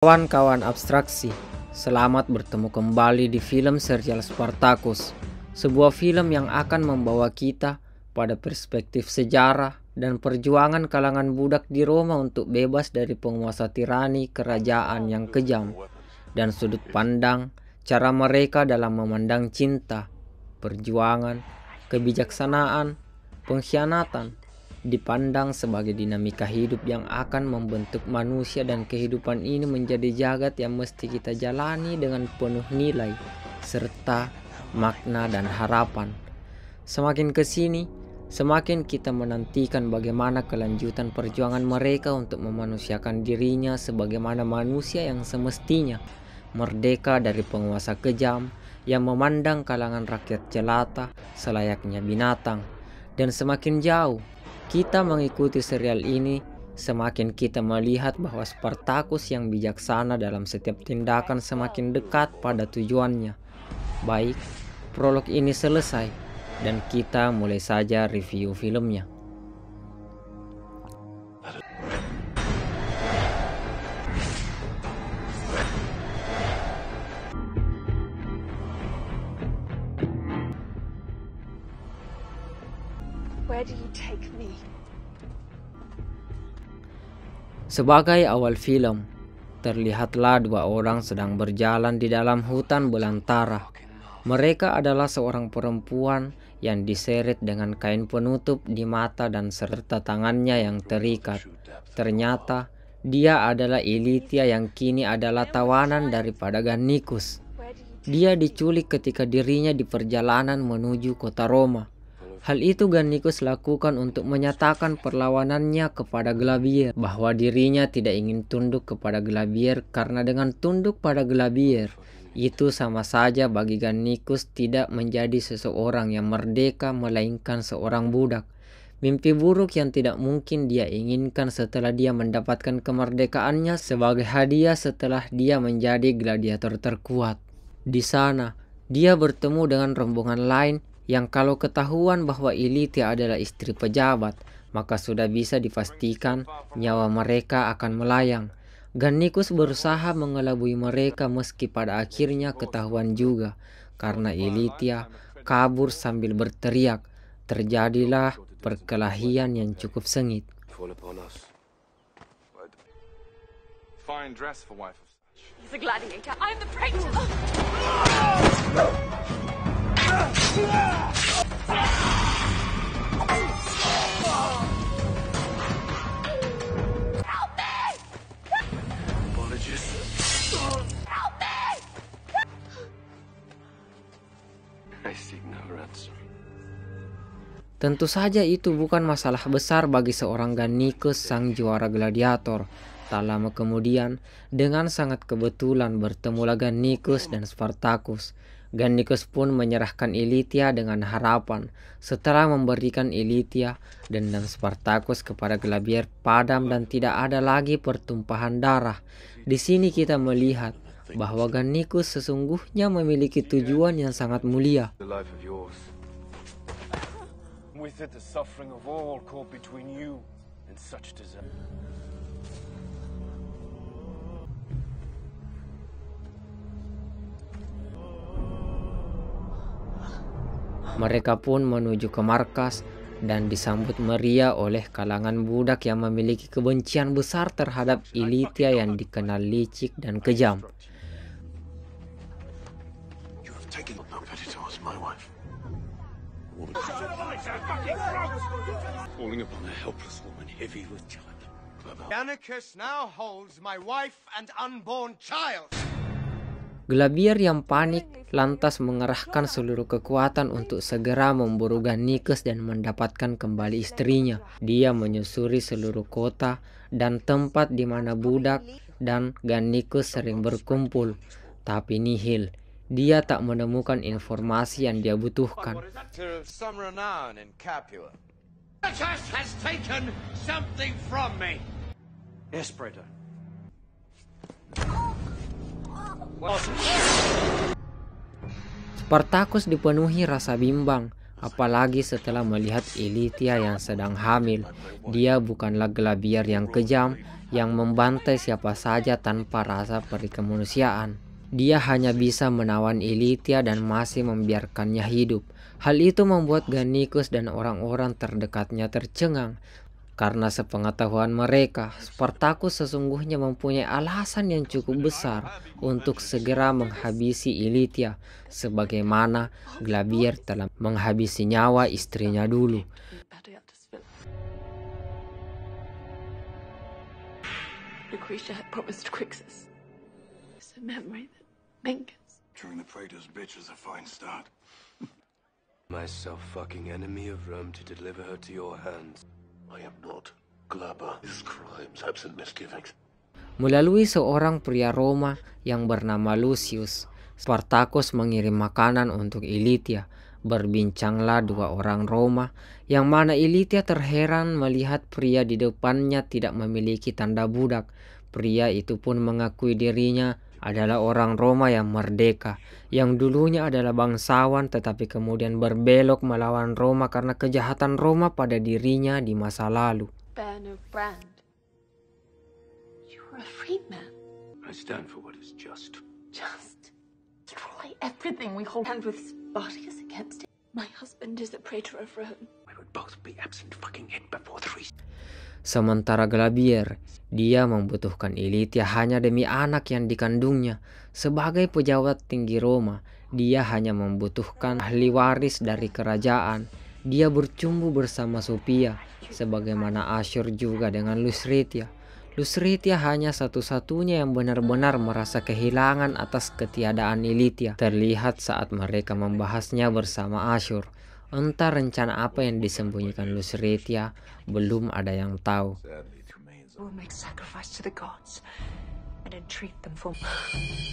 Kawan-kawan abstraksi, selamat bertemu kembali di film serial Spartacus, sebuah film yang akan membawa kita pada perspektif sejarah dan perjuangan kalangan budak di Roma untuk bebas dari penguasa tirani kerajaan yang kejam, dan sudut pandang cara mereka dalam memandang cinta, perjuangan, kebijaksanaan, pengkhianatan, dipandang sebagai dinamika hidup yang akan membentuk manusia, dan kehidupan ini menjadi jagat yang mesti kita jalani dengan penuh nilai serta makna dan harapan. Semakin kesini, semakin kita menantikan bagaimana kelanjutan perjuangan mereka untuk memanusiakan dirinya sebagaimana manusia yang semestinya, merdeka dari penguasa kejam yang memandang kalangan rakyat jelata selayaknya binatang. Dan semakin jauh kita mengikuti serial ini, semakin kita melihat bahwa Spartacus yang bijaksana dalam setiap tindakan semakin dekat pada tujuannya. Baik, prolog ini selesai dan kita mulai saja review filmnya. Where do you take me? Sebagai awal film, terlihatlah dua orang sedang berjalan di dalam hutan belantara. Mereka adalah seorang perempuan yang diseret dengan kain penutup di mata dan serta tangannya yang terikat. Ternyata dia adalah Ilitia yang kini adalah tawanan daripada Gannicus. Dia diculik ketika dirinya di perjalanan menuju kota Roma. Hal itu Gannicus lakukan untuk menyatakan perlawanannya kepada Glabier, bahwa dirinya tidak ingin tunduk kepada Glabier karena dengan tunduk pada Glabier itu sama saja bagi Gannicus tidak menjadi seseorang yang merdeka melainkan seorang budak. Mimpi buruk yang tidak mungkin dia inginkan setelah dia mendapatkan kemerdekaannya sebagai hadiah setelah dia menjadi gladiator terkuat. Di sana dia bertemu dengan rombongan lain yang kalau ketahuan bahwa Ilitia adalah istri pejabat, maka sudah bisa dipastikan nyawa mereka akan melayang. Gannicus berusaha mengelabui mereka meski pada akhirnya ketahuan juga, karena Ilitia kabur sambil berteriak. Terjadilah perkelahian yang cukup sengit. He's a gladiator. I'm the praetor. Help me! Apologies. Help me! I seek no ransom. Tentu saja itu bukan masalah besar bagi seorang Gannicus sang juara gladiator. Tak lama kemudian, dengan sangat kebetulan bertemulah Gannicus dan Spartacus. Gannicus pun menyerahkan Ilitia dengan harapan. Setelah memberikan Ilitia, dendam Spartacus kepada Glabier padam dan tidak ada lagi pertumpahan darah. Di sini kita melihat bahwa Gannicus sesungguhnya memiliki tujuan yang sangat mulia. With it, the suffering of all caught between you and such desire. Mereka pun menuju ke markas dan disambut meriah oleh kalangan budak yang memiliki kebencian besar terhadap Ilitia yang dikenal licik dan kejam. You have taken no pity towards my wife. Falling upon a helpless woman heavy with child. Gannicus now holds my wife and unborn child. Glabier yang panik lantas mengerahkan seluruh kekuatan untuk segera memburu Gannicus dan mendapatkan kembali istrinya. Dia menyusuri seluruh kota dan tempat di mana budak dan Gannicus sering berkumpul, tapi nihil. Dia tak menemukan informasi yang dia butuhkan. Some renown in Capua. Gannicus has taken something from me. Yes, Praetor. Spartacus dipenuhi rasa bimbang, apalagi setelah melihat Ilitia yang sedang hamil. Dia bukanlah Glabier yang kejam yang membantai siapa saja tanpa rasa perikemanusiaan. Dia hanya bisa menawan Ilitia dan masih membiarkannya hidup. Hal itu membuat Gannicus dan orang-orang terdekatnya tercengang. Karena sepengetahuan mereka, Spartacus sesungguhnya mempunyai alasan yang cukup besar untuk segera menghabisi Ilitia, sebagaimana Glabier telah menghabisi nyawa istrinya dulu. Lucretia had promised Crixus. It's a memory that lingers. Turn the praetor's bitch is a fine start. My self-fucking enemy of Rome to deliver her to your hands. I am not Glaber. His crimes absent misgivings. Melalui seorang pria Roma yang bernama Lucius, Spartacus mengirim makanan untuk Ilitia. Berbincanglah dua orang Roma, yang mana Ilitia terheran melihat pria di depannya tidak memiliki tanda budak. Pria itu pun mengakui dirinya adalah orang Roma yang merdeka, yang dulunya adalah bangsawan tetapi kemudian berbelok melawan Roma karena kejahatan Roma pada dirinya di masa lalu. Bear no brand. You are a freedman. I stand for what is just. Just destroy everything we hold hand with. Spartacus against it. My husband is a praetor of Rome. We would both be absent fucking it before 3. Sementara Glabier, dia membutuhkan Ilitia hanya demi anak yang dikandungnya. Sebagai pejabat tinggi Roma, dia hanya membutuhkan ahli waris dari kerajaan. Dia bercumbu bersama Sophia, sebagaimana Asyur juga dengan Lucretia. Lucretia hanya satu-satunya yang benar-benar merasa kehilangan atas ketiadaan Ilitia. Terlihat saat mereka membahasnya bersama Asyur. Entah rencana apa yang disembunyikan Lucretia, belum ada yang tahu. We'll make sacrifice to the gods and entreat them for.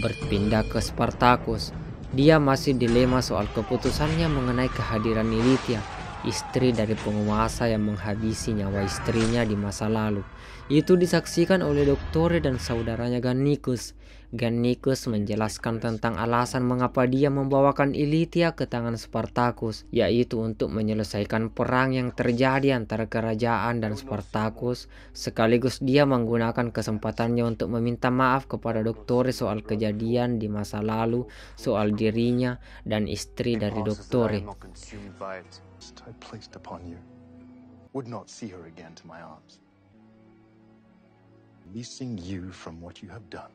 Berpindah ke Spartacus, dia masih dilema soal keputusannya mengenai kehadiran Ilitia, istri dari penguasa yang menghabisi nyawa istrinya di masa lalu. Itu disaksikan oleh Doktore dan saudaranya Gannicus. Gannicus menjelaskan tentang alasan mengapa dia membawakan Ilitia ke tangan Spartacus, yaitu untuk menyelesaikan perang yang terjadi antara kerajaan dan Spartacus. Sekaligus dia menggunakan kesempatannya untuk meminta maaf kepada Doktore soal kejadian di masa lalu, soal dirinya dan istri dari Doktore. I placed upon you would not see her again to my arms. Releasing you from what you have done.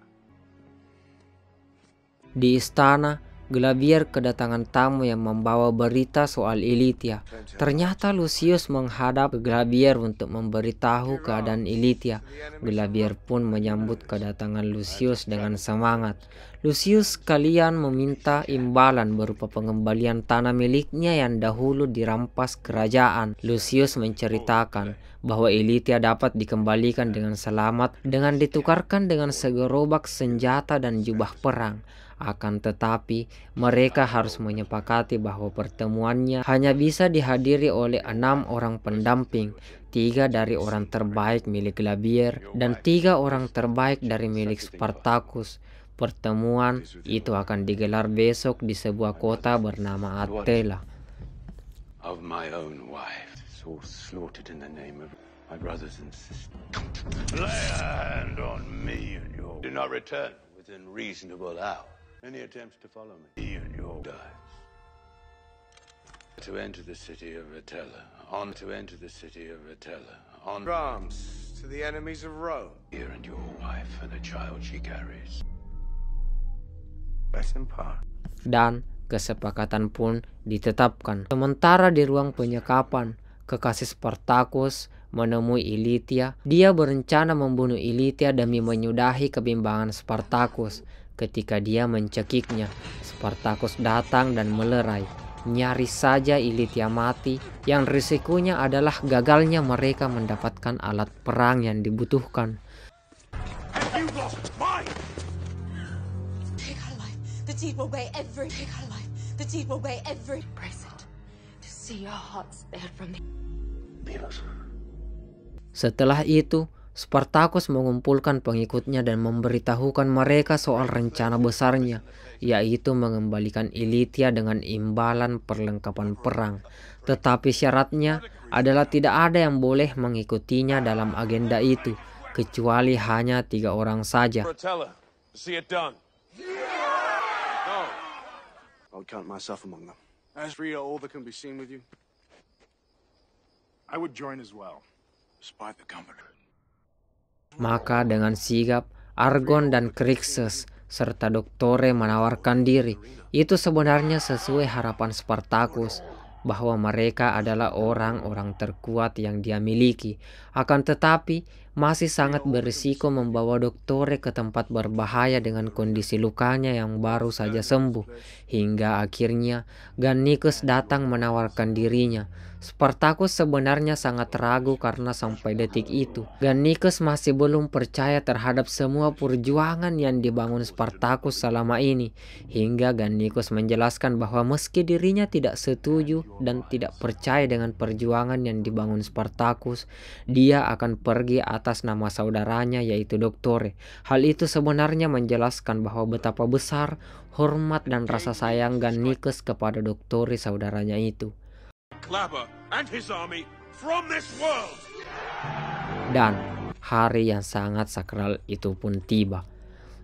Di istana, Glabier kedatangan tamu yang membawa berita soal Ilitia. Ternyata Lucius menghadap Glabier untuk memberitahu keadaan Ilitia. Glabier pun menyambut kedatangan Lucius dengan semangat. Lucius sekalian meminta imbalan berupa pengembalian tanah miliknya yang dahulu dirampas kerajaan. Lucius menceritakan bahwa Ilitia dapat dikembalikan dengan selamat dengan ditukarkan dengan segerobak senjata dan jubah perang. Akan tetapi, mereka harus menyepakati bahwa pertemuannya hanya bisa dihadiri oleh 6 orang pendamping, 3 dari orang terbaik milik Glabier dan 3 orang terbaik dari milik Spartacus. Pertemuan itu akan digelar besok di sebuah kota bernama Attila. Of my own wife, so slaughtered in the name of my brothers and sisters. Lay a hand on me and your. Do not return within reasonable hour. Any attempts to follow me and your dies. To enter the city of Attila, on to enter the city of Attila, on Arms to the enemies of Rome. here and your wife and the child she carries. Let him part. Dan kesepakatan pun ditetapkan. Sementara di ruang penyekapan, kekasih Spartacus menemui Ilitia. Dia berencana membunuh Ilitia demi menyudahi kebimbangan Spartacus. Ketika dia mencekiknya, Spartacus datang dan melerai. Nyaris saja Ilitia mati, yang risikonya adalah gagalnya mereka mendapatkan alat perang yang dibutuhkan. Take our life. The deed will weigh every. Take our life. The deed will weigh every. Embrace it. To see your heart spared from the. Setelah itu, Spartacus mengumpulkan pengikutnya dan memberitahukan mereka soal rencana besarnya, yaitu mengembalikan Ilitia dengan imbalan perlengkapan perang. Tetapi syaratnya adalah tidak ada yang boleh mengikutinya dalam agenda itu. kecuali hanya 3 orang saja. Fratello, see it done. No. I'll count myself among them. As for you, all that can be seen with you, I would join as well. despite the comfort. Maka dengan sigap, Argon dan Crixus serta Doktore menawarkan diri. Itu sebenarnya sesuai harapan Spartacus, bahwa mereka adalah orang-orang terkuat yang dia miliki. Akan tetapi, masih sangat berisiko membawa Doktore ke tempat berbahaya dengan kondisi lukanya yang baru saja sembuh. Hingga akhirnya Gannicus datang menawarkan dirinya. Spartacus sebenarnya sangat ragu karena sampai detik itu Gannicus masih belum percaya terhadap semua perjuangan yang dibangun Spartacus selama ini. Hingga Gannicus menjelaskan bahwa meski dirinya tidak setuju dan tidak percaya dengan perjuangan yang dibangun Spartacus, dia akan pergi atas nama saudaranya yaitu Doktore. Hal itu sebenarnya menjelaskan bahwa betapa besar hormat dan rasa sayang Gannicus kepada Doktore saudaranya itu. Clapper and his army from this world. Dan hari yang sangat sakral itu pun tiba.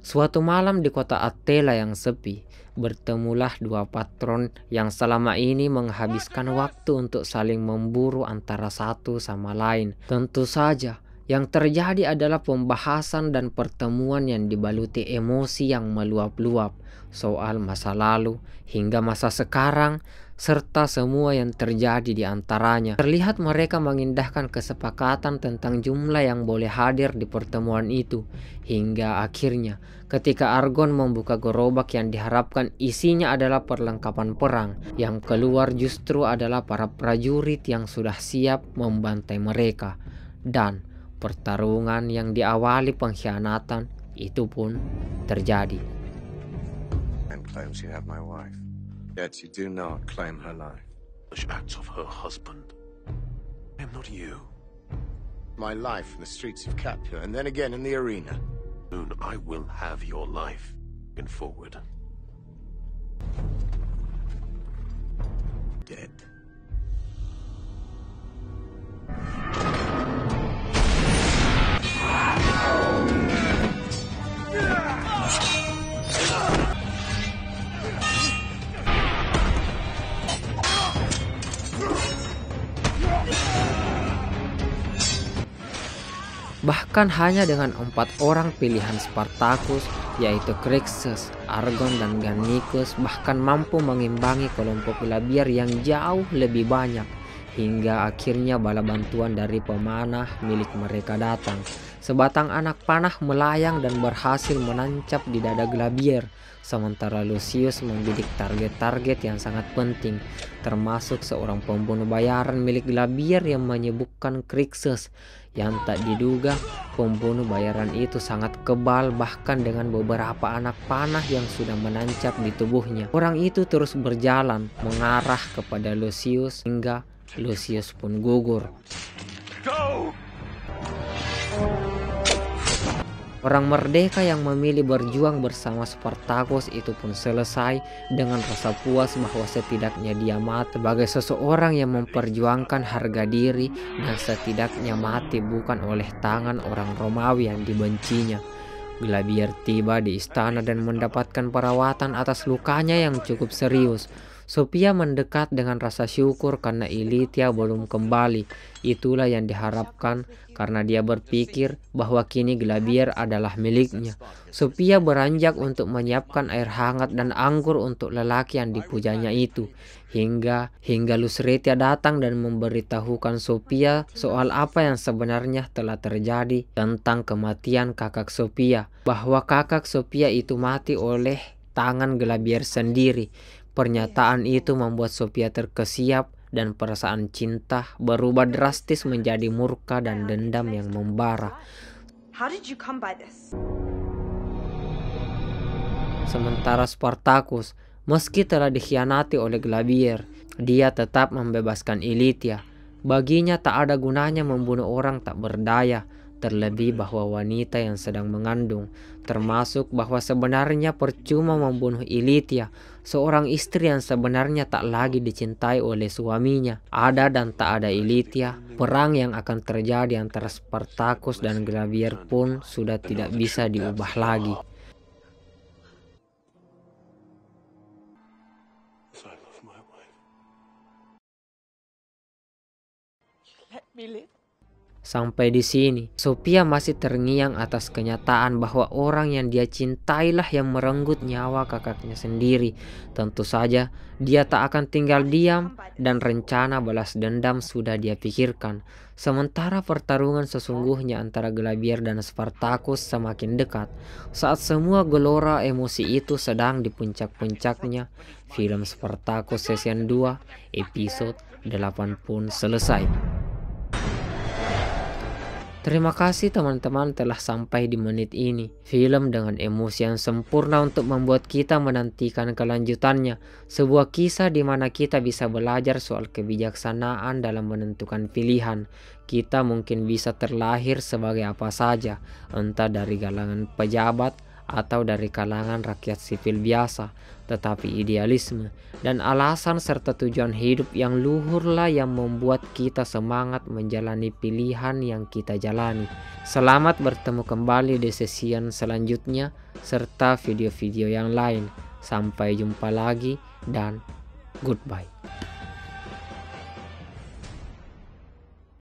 Suatu malam di kota Attila yang sepi, bertemulah 2 patron yang selama ini menghabiskan waktu untuk saling memburu antara satu sama lain. Tentu saja, yang terjadi adalah pembahasan dan pertemuan yang dibaluti emosi yang meluap-luap soal masa lalu hingga masa sekarang, serta semua yang terjadi di antaranya. Terlihat mereka mengindahkan kesepakatan tentang jumlah yang boleh hadir di pertemuan itu. Hingga akhirnya ketika Argon membuka gerobak yang diharapkan isinya adalah perlengkapan perang, yang keluar justru adalah para prajurit yang sudah siap membantai mereka. Dan pertarungan yang diawali pengkhianatan itu pun terjadi. And claims you have my wife. Yet you do not claim her life. The acts of her husband. I am not you. My life in the streets of Capua, and then again in the arena. Soon I will have your life. Looking forward. Dead. Bahkan hanya dengan 4 orang pilihan Spartacus, yaitu Crixus, Argon, dan Gannicus, bahkan mampu mengimbangi kelompok Glabier yang jauh lebih banyak. Hingga akhirnya bala bantuan dari pemanah milik mereka datang. Sebatang anak panah melayang dan berhasil menancap di dada Glabier. Sementara Lucius membidik target-target yang sangat penting, termasuk seorang pembunuh bayaran milik Glabier yang menyebutkan Crixus. Yang tak diduga, pembunuh bayaran itu sangat kebal, bahkan dengan beberapa anak panah yang sudah menancap di tubuhnya. Orang itu terus berjalan mengarah kepada Lucius hingga Lucius pun gugur. Go! Orang merdeka yang memilih berjuang bersama Spartacus itu pun selesai dengan rasa puas bahwa setidaknya dia mati sebagai seseorang yang memperjuangkan harga diri dan setidaknya mati bukan oleh tangan orang Romawi yang dibencinya. Glabier tiba di istana dan mendapatkan perawatan atas lukanya yang cukup serius. Sophia mendekat dengan rasa syukur karena Ilitia belum kembali. Itulah yang diharapkan karena dia berpikir bahwa kini Glabier adalah miliknya. Sophia beranjak untuk menyiapkan air hangat dan anggur untuk lelaki yang dipujanya itu. Hingga Lucretia datang dan memberitahukan Sophia soal apa yang sebenarnya telah terjadi tentang kematian kakak Sophia. Bahwa kakak Sophia itu mati oleh tangan Glabier sendiri. Pernyataan itu membuat Sophia terkesiap dan perasaan cinta berubah drastis menjadi murka dan dendam yang membara. How did you come by this? Sementara Spartacus, meski telah dikhianati oleh Glabier, dia tetap membebaskan Ilitia. Baginya tak ada gunanya membunuh orang tak berdaya, terlebih bahwa wanita yang sedang mengandung, termasuk bahwa sebenarnya percuma membunuh Ilitya, seorang istri yang sebenarnya tak lagi dicintai oleh suaminya. Ada dan tak ada Ilitya, perang yang akan terjadi antara Spartacus dan Glavier pun sudah tidak bisa diubah lagi. I love my wife. Let me live. Sampai di sini, Sophia masih terngiang atas kenyataan bahwa orang yang dia cintailah yang merenggut nyawa kakaknya sendiri. Tentu saja, dia tak akan tinggal diam dan rencana balas dendam sudah dia pikirkan. Sementara pertarungan sesungguhnya antara Glavier dan Spartacus semakin dekat. Saat semua gelora emosi itu sedang di puncak-puncaknya, film Spartacus Season 2 episode 8 pun selesai. Terima kasih teman-teman telah sampai di menit ini. Film dengan emosi yang sempurna untuk membuat kita menantikan kelanjutannya. Sebuah kisah di mana kita bisa belajar soal kebijaksanaan dalam menentukan pilihan. Kita mungkin bisa terlahir sebagai apa saja, entah dari kalangan pejabat atau dari kalangan rakyat sipil biasa, tetapi idealisme dan alasan serta tujuan hidup yang luhurlah yang membuat kita semangat menjalani pilihan yang kita jalani. Selamat bertemu kembali di season selanjutnya serta video-video yang lain. Sampai jumpa lagi dan goodbye.